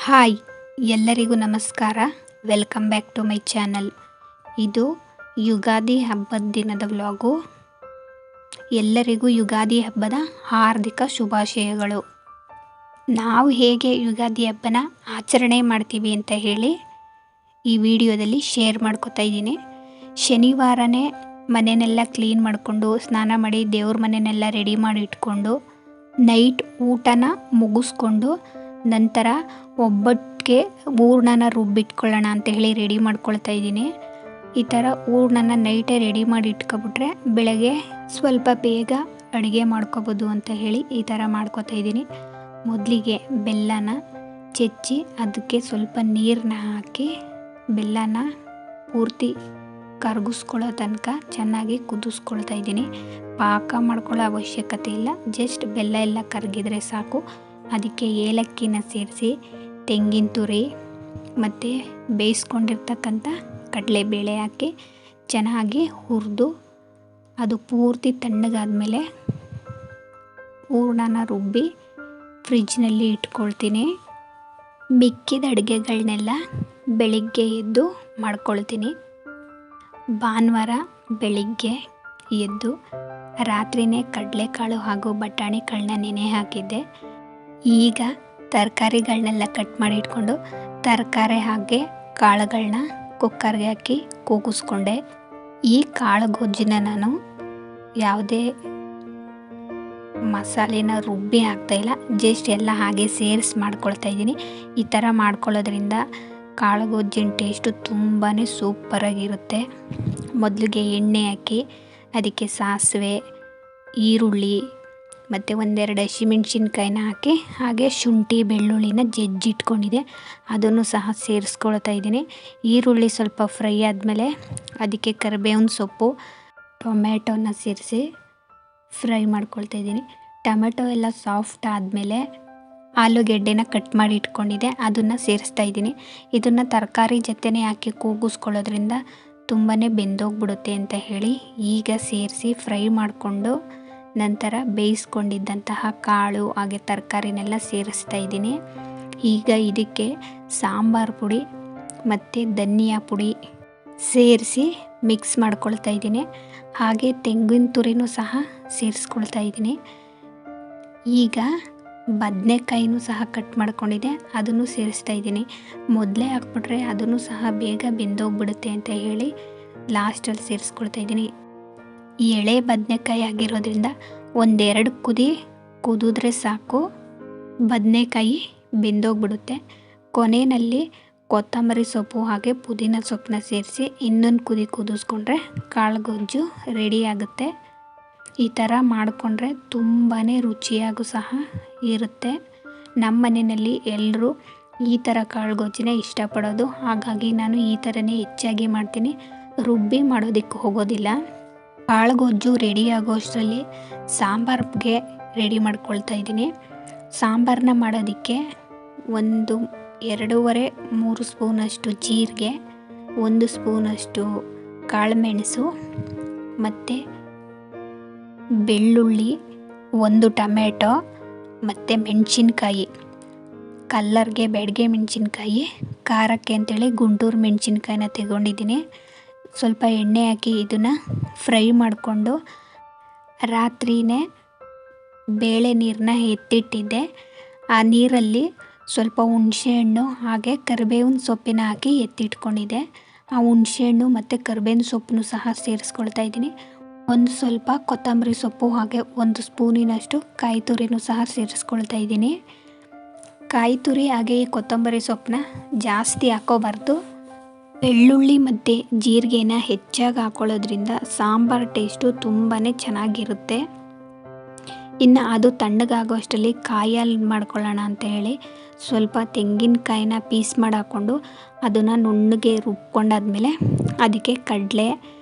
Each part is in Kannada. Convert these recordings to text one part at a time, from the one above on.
ಹಾಯ್, ಎಲ್ಲರಿಗೂ ನಮಸ್ಕಾರ. Welcome back to my channel. ಇದು ಯುಗಾದಿ ಹಬ್ಬದ ದಿನದ ವ್ಲಾಗು. ಎಲ್ಲರಿಗೂ ಯುಗಾದಿ ಹಬ್ಬದ ಹಾರ್ದಿಕ ಶುಭಾಶಯಗಳು. ನಾವು ಹೇಗೆ ಯುಗಾದಿ ಹಬ್ಬನ ಆಚರಣೆ ಮಾಡ್ತೀವಿ ಅಂತ ಹೇಳಿ ಈ ವಿಡಿಯೋದಲ್ಲಿ ಶೇರ್ ಮಾಡ್ಕೊತಾ ಇದ್ದೀನಿ. ಶನಿವಾರನೇ ಮನೆಯನ್ನೆಲ್ಲ ಕ್ಲೀನ್ ಮಾಡಿಕೊಂಡು ಸ್ನಾನ ಮಾಡಿ ದೇವ್ರ ಮನೆಯನ್ನೆಲ್ಲ ರೆಡಿ ಮಾಡಿ ಇಟ್ಕೊಂಡು ನೈಟ್ ಊಟನ ಮುಗಿಸ್ಕೊಂಡು ನಂತರ ಒಬ್ಬಟ್ಟಿಗೆ ಹೂರ್ಣನ ರುಬ್ಬಿಟ್ಕೊಳ್ಳೋಣ ಅಂತ ಹೇಳಿ ರೆಡಿ ಮಾಡ್ಕೊಳ್ತಾ ಇದ್ದೀನಿ. ಈ ಥರ ಹೂರ್ಣನ ನೈಟೇ ರೆಡಿ ಮಾಡಿ ಇಟ್ಕೊಬಿಟ್ರೆ ಬೆಳಗ್ಗೆ ಸ್ವಲ್ಪ ಬೇಗ ಅಡುಗೆ ಮಾಡ್ಕೋಬೋದು ಅಂತ ಹೇಳಿ ಈ ಥರ ಮಾಡ್ಕೊತಾ ಇದ್ದೀನಿ. ಮೊದಲಿಗೆ ಬೆಲ್ಲನ ಚೆಚ್ಚಿ ಅದಕ್ಕೆ ಸ್ವಲ್ಪ ನೀರನ್ನ ಹಾಕಿ ಬೆಲ್ಲನ ಪೂರ್ತಿ ಕರಗಿಸ್ಕೊಳ್ಳೋ ತನಕ ಚೆನ್ನಾಗಿ ಕುದಿಸ್ಕೊಳ್ತಾ ಇದ್ದೀನಿ. ಪಾಕ ಮಾಡ್ಕೊಳ್ಳೋ ಅವಶ್ಯಕತೆ ಇಲ್ಲ, ಜಸ್ಟ್ ಬೆಲ್ಲ ಎಲ್ಲ ಕರಗಿದ್ರೆ ಸಾಕು. ಅದಕ್ಕೆ ಏಲಕ್ಕಿನ ಸೇರಿಸಿ ತೆಂಗಿನ ತುರಿ ಮತ್ತು ಬೇಯಿಸ್ಕೊಂಡಿರ್ತಕ್ಕಂಥ ಕಡಲೆಬೇಳೆ ಹಾಕಿ ಚೆನ್ನಾಗಿ ಹುರಿದು ಅದು ಪೂರ್ತಿ ತಣ್ಣಗಾದ್ಮೇಲೆ ಹೂರ್ಣನ ರುಬ್ಬಿ ಫ್ರಿಜ್ನಲ್ಲಿ ಇಟ್ಕೊಳ್ತೀನಿ. ಮಿಕ್ಕಿದ ಅಡುಗೆಗಳನ್ನೆಲ್ಲ ಬೆಳಿಗ್ಗೆ ಎದ್ದು ಮಾಡ್ಕೊಳ್ತೀನಿ. ಭಾನುವಾರ ಬೆಳಿಗ್ಗೆ ಎದ್ದು ರಾತ್ರಿಯೇ ಕಡಲೆಕಾಳು ಹಾಗೂ ಬಟಾಣಿ ಕಾಳನ್ನ ನೆನೆ ಹಾಕಿದ್ದೆ. ಈಗ ತರಕಾರಿಗಳನ್ನೆಲ್ಲ ಕಟ್ ಮಾಡಿ ಇಟ್ಕೊಂಡು ತರಕಾರಿ ಹಾಗೆ ಕಾಳುಗಳನ್ನ ಕುಕ್ಕರ್ಗೆ ಹಾಕಿ ಕೂಗಿಸ್ಕೊಂಡೆ. ಈ ಕಾಳು ಗೊಜ್ಜನ್ನ ನಾನು ಯಾವುದೇ ಮಸಾಲೆನ ರುಬ್ಬಿ ಹಾಕ್ತಾಯಿಲ್ಲ, ಜಸ್ಟ್ ಎಲ್ಲ ಹಾಗೆ ಸೇರಿಸಿ ಮಾಡ್ಕೊಳ್ತಾ ಇದ್ದೀನಿ. ಈ ಥರ ಮಾಡ್ಕೊಳ್ಳೋದ್ರಿಂದ ಕಾಳು ಗೊಜ್ಜಿನ ಟೇಸ್ಟು ತುಂಬಾ ಸೂಪರಾಗಿರುತ್ತೆ. ಮೊದಲಿಗೆ ಎಣ್ಣೆ ಹಾಕಿ ಅದಕ್ಕೆ ಸಾಸಿವೆ, ಈರುಳ್ಳಿ ಮತ್ತು ಒಂದೆರಡು ಹಸಿಮೆಣ್ಸಿನ್ಕಾಯಿನ ಹಾಕಿ ಹಾಗೆ ಶುಂಠಿ ಬೆಳ್ಳುಳ್ಳಿನ ಜಜ್ಜಿಟ್ಕೊಂಡಿದೆ ಅದನ್ನು ಸಹ ಸೇರಿಸ್ಕೊಳ್ತಾ ಇದ್ದೀನಿ. ಈರುಳ್ಳಿ ಸ್ವಲ್ಪ ಫ್ರೈ ಆದಮೇಲೆ ಅದಕ್ಕೆ ಕರಿಬೇವಿನ ಸೊಪ್ಪು, ಟೊಮೆಟೊನ ಸೇರಿಸಿ ಫ್ರೈ ಮಾಡ್ಕೊಳ್ತಾ ಇದ್ದೀನಿ. ಟೊಮೆಟೊ ಎಲ್ಲ ಸಾಫ್ಟ್ ಆದಮೇಲೆ ಆಲೂಗೆಡ್ಡೆನ ಕಟ್ ಮಾಡಿ ಇಟ್ಕೊಂಡಿದ್ದೆ ಅದನ್ನು ಸೇರಿಸ್ತಾ ಇದ್ದೀನಿ. ಇದನ್ನು ತರಕಾರಿ ಜೊತೆನೇ ಹಾಕಿ ಕೂಗಿಸ್ಕೊಳ್ಳೋದ್ರಿಂದ ತುಂಬಾ ಬೆಂದೋಗ್ಬಿಡುತ್ತೆ ಅಂತ ಹೇಳಿ ಈಗ ಸೇರಿಸಿ ಫ್ರೈ ಮಾಡಿಕೊಂಡು ನಂತರ ಬೇಯಿಸ್ಕೊಂಡಿದ್ದಂತಹ ಕಾಳು ಹಾಗೆ ತರಕಾರಿನೆಲ್ಲ ಸೇರಿಸ್ತಾ ಇದ್ದೀನಿ. ಈಗ ಇದಕ್ಕೆ ಸಾಂಬಾರು ಪುಡಿ ಮತ್ತು ಧನಿಯಾ ಪುಡಿ ಸೇರಿಸಿ ಮಿಕ್ಸ್ ಮಾಡ್ಕೊಳ್ತಾ ಇದ್ದೀನಿ. ಹಾಗೆ ತೆಂಗಿನ ತುರಿನೂ ಸಹ ಸೇರಿಸ್ಕೊಳ್ತಾ ಇದ್ದೀನಿ. ಈಗ ಬದನೆಕಾಯಿನೂ ಸಹ ಕಟ್ ಮಾಡ್ಕೊಂಡಿದ್ದೆ ಅದನ್ನು ಸೇರಿಸ್ತಾ ಇದ್ದೀನಿ. ಮೊದಲೇ ಹಾಕ್ಬಿಟ್ರೆ ಅದನ್ನು ಸಹ ಬೇಗ ಬೆಂದೋಗ್ಬಿಡುತ್ತೆ ಅಂತ ಹೇಳಿ ಲಾಸ್ಟಲ್ಲಿ ಸೇರಿಸ್ಕೊಳ್ತಾ ಇದ್ದೀನಿ. ಎಳೆ ಬದನೆಕಾಯಿ ಆಗಿರೋದ್ರಿಂದ ಒಂದೆರಡು ಕುದಿದ್ರೆ ಸಾಕು, ಬದನೆಕಾಯಿ ಬೆಂದೋಗ್ಬಿಡುತ್ತೆ. ಕೊನೆಯಲ್ಲಿ ಕೊತ್ತಂಬರಿ ಸೊಪ್ಪು ಹಾಗೆ ಪುದೀನ ಸೊಪ್ಪನ್ನ ಸೇರಿಸಿ ಇನ್ನೊಂದು ಕುದಿಸ್ಕೊಂಡ್ರೆ ಕಾಳು ಗೊಜ್ಜು ರೆಡಿ ಆಗುತ್ತೆ. ಈ ಥರ ಮಾಡಿಕೊಂಡ್ರೆ ತುಂಬಾ ರುಚಿಯಾಗೂ ಸಹ ಇರುತ್ತೆ. ನಮ್ಮ ಮನೆಯಲ್ಲಿ ಎಲ್ಲರೂ ಈ ಥರ ಕಾಳು ಗೊಜ್ಜನ್ನ ಇಷ್ಟಪಡೋದು, ಹಾಗಾಗಿ ನಾನು ಈ ಥರನೇ ಹೆಚ್ಚಾಗಿ ಮಾಡ್ತೀನಿ. ರುಬ್ಬಿ ಮಾಡೋದಕ್ಕೆ ಹೋಗೋದಿಲ್ಲ. ಕಾಳು ಗೊಜ್ಜು ರೆಡಿ ಆಗೋ ಅಷ್ಟರಲ್ಲಿ ಸಾಂಬಾರಿಗೆ ರೆಡಿ ಮಾಡ್ಕೊಳ್ತಾ ಇದ್ದೀನಿ. ಸಾಂಬಾರನ್ನ ಮಾಡೋದಕ್ಕೆ 2.5-3 ಸ್ಪೂನಷ್ಟು ಜೀರಿಗೆ, 1 ಸ್ಪೂನಷ್ಟು ಕಾಳುಮೆಣಸು ಮತ್ತು ಬೆಳ್ಳುಳ್ಳಿ, 1 ಟೊಮೆಟೊ ಮತ್ತು ಮೆಣಸಿನ್ಕಾಯಿ, ಕಲ್ಲರ್ಗೆ ಬ್ಯಾಡಗೆ ಮೆಣಸಿನ್ಕಾಯಿ, ಖಾರಕ್ಕೆ ಅಂತೇಳಿ ಗುಂಟೂರು ಮೆಣಸಿನ್ಕಾಯಿನ ತಗೊಂಡಿದ್ದೀನಿ. ಸ್ವಲ್ಪ ಎಣ್ಣೆ ಹಾಕಿ ಇದನ್ನು ಫ್ರೈ ಮಾಡಿಕೊಂಡು ರಾತ್ರಿಯೇ ಬೇಳೆ ನೀರನ್ನ ಎತ್ತಿಟ್ಟಿದ್ದೆ. ಆ ನೀರಲ್ಲಿ ಸ್ವಲ್ಪ ಹುಣಸೆಹಣ್ಣು ಹಾಗೆ ಕರಿಬೇವಿನ ಸೊಪ್ಪಿನ ಹಾಕಿ ಎತ್ತಿಟ್ಕೊಂಡಿದ್ದೆ. ಆ ಹುಣಸೆಹಣ್ಣು ಮತ್ತು ಕರಿಬೇವಿನ ಸೊಪ್ಪನ್ನು ಸಹ ಸೇರಿಸ್ಕೊಳ್ತಾ ಇದ್ದೀನಿ. ಸ್ವಲ್ಪ ಕೊತ್ತಂಬರಿ ಸೊಪ್ಪು ಹಾಗೆ 1 ಸ್ಪೂನಿನಷ್ಟು ಕಾಯಿ ತುರಿನೂ ಸಹ ಸೇರಿಸ್ಕೊಳ್ತಾ ಇದ್ದೀನಿ. ಕಾಯಿ ತುರಿ ಹಾಗೆ ಈ ಕೊತ್ತಂಬರಿ ಸೊಪ್ಪನ್ನ ಜಾಸ್ತಿ ಹಾಕೋಬಾರ್ದು. ಬೆಳ್ಳುಳ್ಳಿ ಮತ್ತು ಜೀರಿಗೆನ ಹೆಚ್ಚಾಗಿ ಹಾಕೊಳ್ಳೋದ್ರಿಂದ ಸಾಂಬಾರು ಟೇಸ್ಟು ತುಂಬಾ ಚೆನ್ನಾಗಿರುತ್ತೆ. ಇನ್ನು ಅದು ತಣ್ಣಗಾಗೋ ಅಷ್ಟರಲ್ಲಿ ಕಾಯಿ ಹಾಲು ಮಾಡ್ಕೊಳ್ಳೋಣ ಅಂತ ಹೇಳಿ ಸ್ವಲ್ಪ ತೆಂಗಿನಕಾಯಿನ ಪೀಸ್ ಮಾಡಿ ಹಾಕ್ಕೊಂಡು ಅದನ್ನು ನುಣ್ಣಗೆ ರುಬ್ಕೊಂಡಾದ್ಮೇಲೆ ಅದಕ್ಕೆ ಕಡಲೆ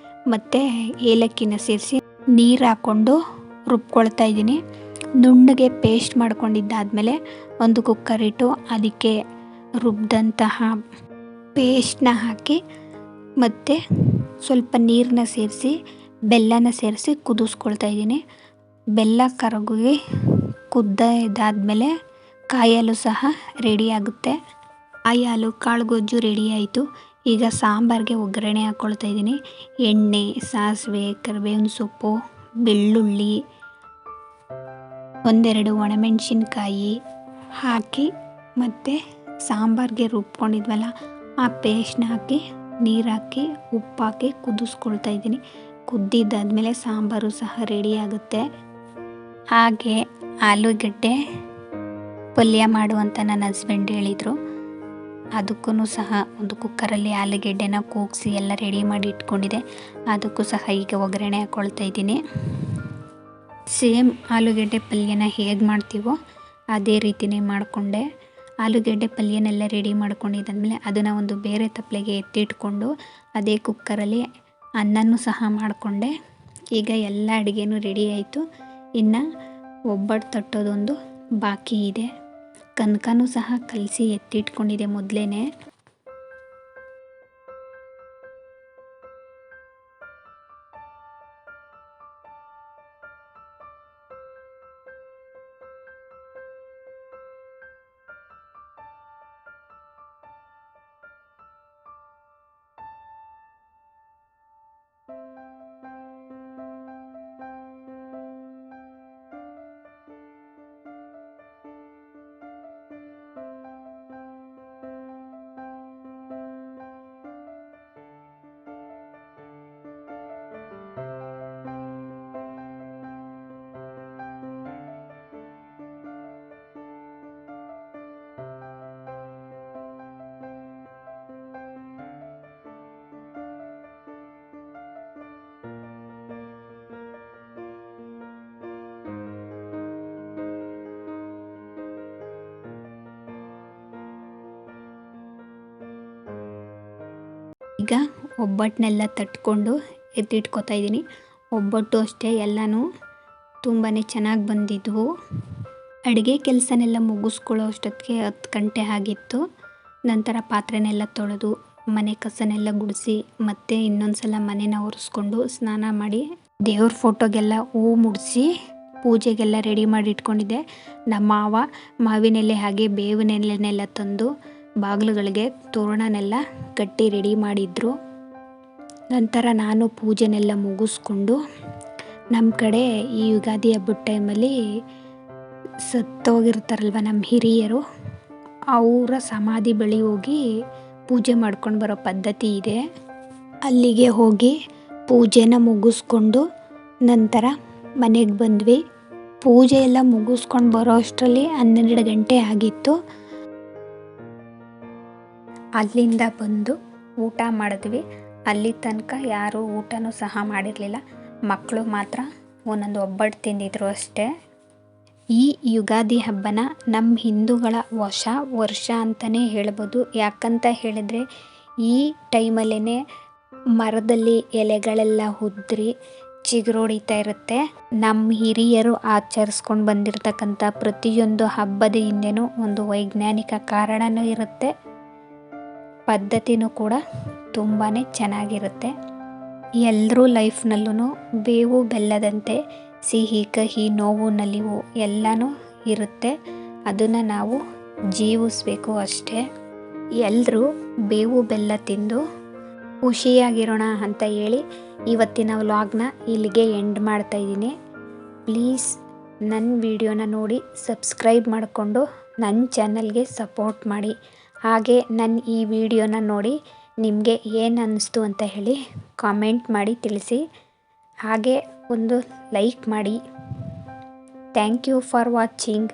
ಮತ್ತು ಏಲಕ್ಕಿನ ಸೇರಿಸಿ ನೀರು ಹಾಕ್ಕೊಂಡು ರುಬ್ಕೊಳ್ತಾ ಇದ್ದೀನಿ. ನುಣ್ಣಗೆ ಪೇಸ್ಟ್ ಮಾಡ್ಕೊಂಡಿದ್ದಾದಮೇಲೆ ಒಂದು ಕುಕ್ಕರ್ ಇಟ್ಟು ಅದಕ್ಕೆ ರುಬ್ಬಿದಂತಹ ಪೇಸ್ಟ್ನ ಹಾಕಿ ಮತ್ತು ಸ್ವಲ್ಪ ನೀರನ್ನ ಸೇರಿಸಿ ಬೆಲ್ಲನ ಸೇರಿಸಿ ಕುದಿಸ್ಕೊಳ್ತಾ ಇದ್ದೀನಿ. ಬೆಲ್ಲ ಕರಗಿ ಕುದ್ದ ಇದಾದಮೇಲೆ ಕಾಯಿ ಹಾಲು ಸಹ ರೆಡಿ ಆಗುತ್ತೆ. ಆಲೂ ಕಾಳು ಗೊಜ್ಜು ರೆಡಿ ಆಯಿತು. ಈಗ ಸಾಂಬಾರಿಗೆ ಒಗ್ಗರಣೆ ಹಾಕ್ಕೊಳ್ತಾ ಇದ್ದೀನಿ. ಎಣ್ಣೆ, ಸಾಸಿವೆ, ಕರಿಬೇವಿನ ಸೊಪ್ಪು, ಬೆಳ್ಳುಳ್ಳಿ, ಒಂದೆರಡು ಒಣಮೆಣಸಿನ್ಕಾಯಿ ಹಾಕಿ ಮತ್ತು ಸಾಂಬಾರಿಗೆ ರುಬ್ಕೊಂಡಿದ್ವಲ್ಲ ಆ ಪೇಸ್ಟ್ನ ಹಾಕಿ ನೀರು ಹಾಕಿ ಉಪ್ಪು ಹಾಕಿ ಕುದಿಸ್ಕೊಳ್ತಾ ಇದ್ದೀನಿ. ಕುದ್ದಿದ್ದಾದಮೇಲೆ ಸಾಂಬಾರು ಸಹ ರೆಡಿ ಆಗುತ್ತೆ. ಹಾಗೆ ಆಲೂಗಡ್ಡೆ ಪಲ್ಯ ಮಾಡುವಂತ ನನ್ನ ಹಸ್ಬೆಂಡ್ ಹೇಳಿದರು. ಅದಕ್ಕೂ ಸಹ ಒಂದು ಕುಕ್ಕರಲ್ಲಿ ಆಲೂಗೆಡ್ಡೆನ ಕೂಗಿಸಿ ಎಲ್ಲ ರೆಡಿ ಮಾಡಿ ಇಟ್ಕೊಂಡಿದ್ದೆ. ಅದಕ್ಕೂ ಸಹ ಈಗ ಒಗ್ಗರಣೆ ಹಾಕ್ಕೊಳ್ತಾ ಇದ್ದೀನಿ. ಸೇಮ್ ಆಲೂಗೆಡ್ಡೆ ಪಲ್ಯನ ಹೇಗೆ ಮಾಡ್ತೀವೋ ಅದೇ ರೀತಿಯೇ ಮಾಡಿಕೊಂಡೆ. ಆಲೂಗೆಡ್ಡೆ ಪಲ್ಯನೆಲ್ಲ ರೆಡಿ ಮಾಡ್ಕೊಂಡಿದ್ದಾದಮೇಲೆ ಅದನ್ನು ಒಂದು ಬೇರೆ ತಪ್ಪಲೆಗೆ ಎತ್ತಿಟ್ಕೊಂಡು ಅದೇ ಕುಕ್ಕರಲ್ಲಿ ಅನ್ನನೂ ಸಹ ಮಾಡಿಕೊಂಡೆ. ಈಗ ಎಲ್ಲ ಅಡುಗೆನೂ ರೆಡಿ ಆಯಿತು. ಇನ್ನು ಒಬ್ಬಟ್ಟು ತಟ್ಟೋದೊಂದು ಬಾಕಿ ಇದೆ. ಕನಕನೂ ಸಹ ಕಲಸಿ ಎತ್ತಿಟ್ಕೊಂಡಿದೆ ಮೊದಲೇ. ಈಗ ಒಬ್ಬಟ್ಟನ್ನೆಲ್ಲ ತಟ್ಕೊಂಡು ಎತ್ತಿಟ್ಕೊತಾ ಇದ್ದೀನಿ. ಒಬ್ಬಟ್ಟು ಅಷ್ಟೇ ಎಲ್ಲನೂ ತುಂಬಾ ಚೆನ್ನಾಗಿ ಬಂದಿದ್ವು. ಅಡುಗೆ ಕೆಲಸನೆಲ್ಲ ಮುಗಿಸ್ಕೊಳ್ಳೋ ಅಷ್ಟೊತ್ತಿಗೆ 10 ಗಂಟೆ ಆಗಿತ್ತು. ನಂತರ ಪಾತ್ರೆನೆಲ್ಲ ತೊಳೆದು ಮನೆ ಕಸನೆಲ್ಲ ಗುಡಿಸಿ ಮತ್ತೆ ಇನ್ನೊಂದು ಸಲ ಮನೆನ ಒರೆಸ್ಕೊಂಡು ಸ್ನಾನ ಮಾಡಿ ದೇವ್ರ ಫೋಟೋಗೆಲ್ಲ ಹೂವು ಮುಡಿಸಿ ಪೂಜೆಗೆಲ್ಲ ರೆಡಿ ಮಾಡಿ ಇಟ್ಕೊಂಡಿದ್ದೆ. ನಮ್ಮ ಮಾವ ಮಾವಿನೆಲೆ ಹಾಗೆ ಬೇವಿನೆಲೆನೆಲ್ಲ ತಂದು ಬಾಗಿಲುಗಳಿಗೆ ತೋರಣನೆಲ್ಲ ಕಟ್ಟಿ ರೆಡಿ ಮಾಡಿದ್ರು. ನಂತರ ನಾನು ಪೂಜೆನೆಲ್ಲ ಮುಗಿಸ್ಕೊಂಡು ನಮ್ಮ ಕಡೆ ಈ ಯುಗಾದಿ ಹಬ್ಬದ ಟೈಮಲ್ಲಿ ಸತ್ತೋಗಿರ್ತಾರಲ್ವ ನಮ್ಮ ಹಿರಿಯರು, ಅವರ ಸಮಾಧಿ ಬಳಿ ಹೋಗಿ ಪೂಜೆ ಮಾಡ್ಕೊಂಡು ಬರೋ ಪದ್ಧತಿ ಇದೆ. ಅಲ್ಲಿಗೆ ಹೋಗಿ ಪೂಜೆನ ಮುಗಿಸ್ಕೊಂಡು ನಂತರ ಮನೆಗೆ ಬಂದ್ವಿ. ಪೂಜೆ ಎಲ್ಲ ಮುಗಿಸ್ಕೊಂಡು ಬರೋ ಅಷ್ಟರಲ್ಲಿ 12 ಗಂಟೆ ಆಗಿತ್ತು. ಅಲ್ಲಿಂದ ಬಂದು ಊಟ ಮಾಡಿದ್ವಿ. ಅಲ್ಲಿ ತನಕ ಯಾರೂ ಊಟನೂ ಸಹ ಮಾಡಿರಲಿಲ್ಲ. ಮಕ್ಕಳು ಮಾತ್ರ ಒಂದೊಂದು ಒಬ್ಬಟ್ಟು ತಿಂದಿದ್ರು ಅಷ್ಟೇ. ಈ ಯುಗಾದಿ ಹಬ್ಬನ ನಮ್ಮ ಹಿಂದೂಗಳ ಹೊಸ ವರ್ಷ ಅಂತಲೇ ಹೇಳ್ಬೋದು. ಯಾಕಂತ ಹೇಳಿದ್ರೆ ಈ ಟೈಮಲ್ಲೇ ಮರದಲ್ಲಿ ಎಲೆಗಳೆಲ್ಲ ಉದುರಿ ಚಿಗುರೊಡಿತಾ ಇರುತ್ತೆ. ನಮ್ಮ ಹಿರಿಯರು ಆಚರಿಸ್ಕೊಂಡು ಬಂದಿರತಕ್ಕಂಥ ಪ್ರತಿಯೊಂದು ಹಬ್ಬದ ಹಿಂದೆನೂ ಒಂದು ವೈಜ್ಞಾನಿಕ ಕಾರಣನೂ ಇರುತ್ತೆ, ಪದ್ಧತಿನೂ ಕೂಡ ತುಂಬಾ ಚೆನ್ನಾಗಿರುತ್ತೆ. ಎಲ್ಲರೂ ಲೈಫ್ನಲ್ಲೂ ಬೇವು ಬೆಲ್ಲದಂತೆ ಸಿಹಿ ಕಹಿ ನೋವು ನಲಿವು ಎಲ್ಲನೂ ಇರುತ್ತೆ. ಅದನ್ನು ನಾವು ಜೀವಿಸ್ಬೇಕು ಅಷ್ಟೇ. ಎಲ್ಲರೂ ಬೇವು ಬೆಲ್ಲ ತಿಂದು ಖುಷಿಯಾಗಿರೋಣ ಅಂತ ಹೇಳಿ ಇವತ್ತಿನ ವ್ಲಾಗ್ನ ಇಲ್ಲಿಗೆ ಎಂಡ್ ಮಾಡ್ತಾ ಇದ್ದೀನಿ. ಪ್ಲೀಸ್ ನನ್ನ ವಿಡಿಯೋನ ನೋಡಿ ಸಬ್ಸ್ಕ್ರೈಬ್ ಮಾಡಿಕೊಂಡು ನನ್ನ ಚಾನಲ್ಗೆ ಸಪೋರ್ಟ್ ಮಾಡಿ. ಹಾಗೆ ನನ್ನ ಈ ವಿಡಿಯೋನ ನೋಡಿ ನಿಮಗೆ ಏನು ಅನ್ನಿಸ್ತು ಅಂತ ಹೇಳಿ ಕಾಮೆಂಟ್ ಮಾಡಿ ತಿಳಿಸಿ. ಹಾಗೆ ಒಂದು ಲೈಕ್ ಮಾಡಿ. Thank you for watching.